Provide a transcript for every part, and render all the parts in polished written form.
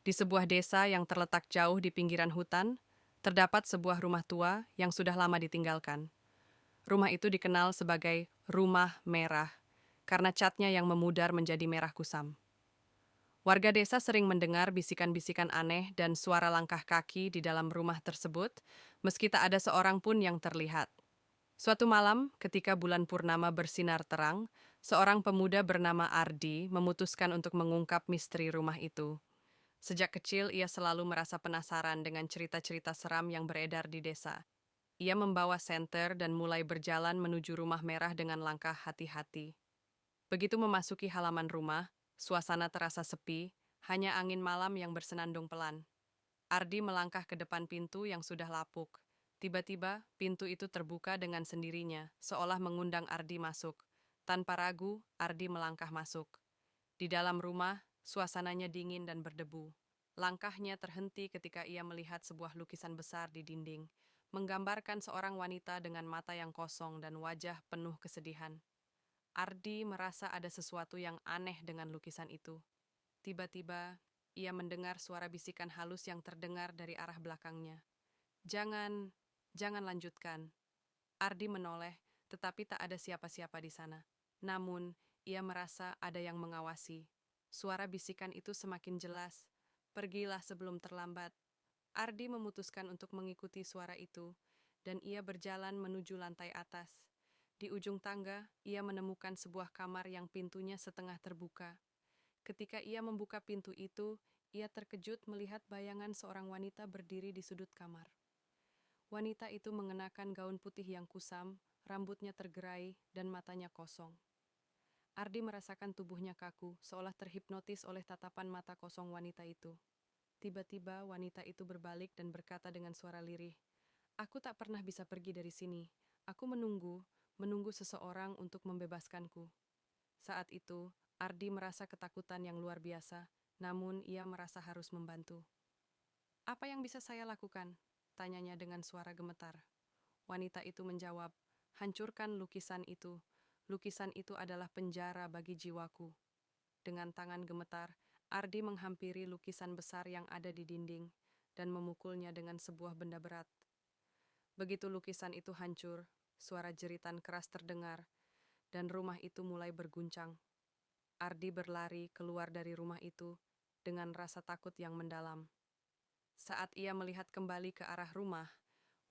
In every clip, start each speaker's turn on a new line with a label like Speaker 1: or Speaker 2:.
Speaker 1: Di sebuah desa yang terletak jauh di pinggiran hutan, terdapat sebuah rumah tua yang sudah lama ditinggalkan. Rumah itu dikenal sebagai Rumah Merah karena catnya yang memudar menjadi merah kusam. Warga desa sering mendengar bisikan-bisikan aneh dan suara langkah kaki di dalam rumah tersebut, meski tak ada seorang pun yang terlihat. Suatu malam, ketika bulan purnama bersinar terang, seorang pemuda bernama Ardi memutuskan untuk mengungkap misteri rumah itu. Sejak kecil, ia selalu merasa penasaran dengan cerita-cerita seram yang beredar di desa. Ia membawa senter dan mulai berjalan menuju rumah merah dengan langkah hati-hati. Begitu memasuki halaman rumah, suasana terasa sepi, hanya angin malam yang bersenandung pelan. Ardi melangkah ke depan pintu yang sudah lapuk. Tiba-tiba, pintu itu terbuka dengan sendirinya, seolah mengundang Ardi masuk. Tanpa ragu, Ardi melangkah masuk. Di dalam rumah, suasananya dingin dan berdebu. Langkahnya terhenti ketika ia melihat sebuah lukisan besar di dinding, menggambarkan seorang wanita dengan mata yang kosong dan wajah penuh kesedihan. Ardi merasa ada sesuatu yang aneh dengan lukisan itu. Tiba-tiba, ia mendengar suara bisikan halus yang terdengar dari arah belakangnya. Jangan, jangan lanjutkan. Ardi menoleh, tetapi tak ada siapa-siapa di sana. Namun, ia merasa ada yang mengawasi. Suara bisikan itu semakin jelas. Pergilah sebelum terlambat. Ardi memutuskan untuk mengikuti suara itu, dan ia berjalan menuju lantai atas. Di ujung tangga, ia menemukan sebuah kamar yang pintunya setengah terbuka. Ketika ia membuka pintu itu, ia terkejut melihat bayangan seorang wanita berdiri di sudut kamar. Wanita itu mengenakan gaun putih yang kusam, rambutnya tergerai, dan matanya kosong. Ardi merasakan tubuhnya kaku, seolah terhipnotis oleh tatapan mata kosong wanita itu. Tiba-tiba wanita itu berbalik dan berkata dengan suara lirih, "Aku tak pernah bisa pergi dari sini. Aku menunggu seseorang untuk membebaskanku." Saat itu, Ardi merasa ketakutan yang luar biasa, namun ia merasa harus membantu. "Apa yang bisa saya lakukan?" tanyanya dengan suara gemetar. Wanita itu menjawab, "Hancurkan lukisan itu. Lukisan itu adalah penjara bagi jiwaku." Dengan tangan gemetar, Ardi menghampiri lukisan besar yang ada di dinding dan memukulnya dengan sebuah benda berat. Begitu lukisan itu hancur, suara jeritan keras terdengar, dan rumah itu mulai berguncang. Ardi berlari keluar dari rumah itu dengan rasa takut yang mendalam. Saat ia melihat kembali ke arah rumah,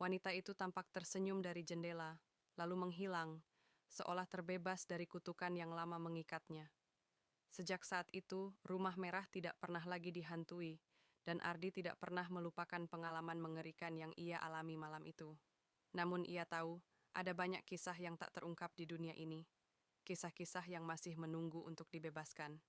Speaker 1: wanita itu tampak tersenyum dari jendela, lalu menghilang, seolah terbebas dari kutukan yang lama mengikatnya. Sejak saat itu, Rumah Merah tidak pernah lagi dihantui, dan Ardi tidak pernah melupakan pengalaman mengerikan yang ia alami malam itu. Namun ia tahu, ada banyak kisah yang tak terungkap di dunia ini, kisah-kisah yang masih menunggu untuk dibebaskan.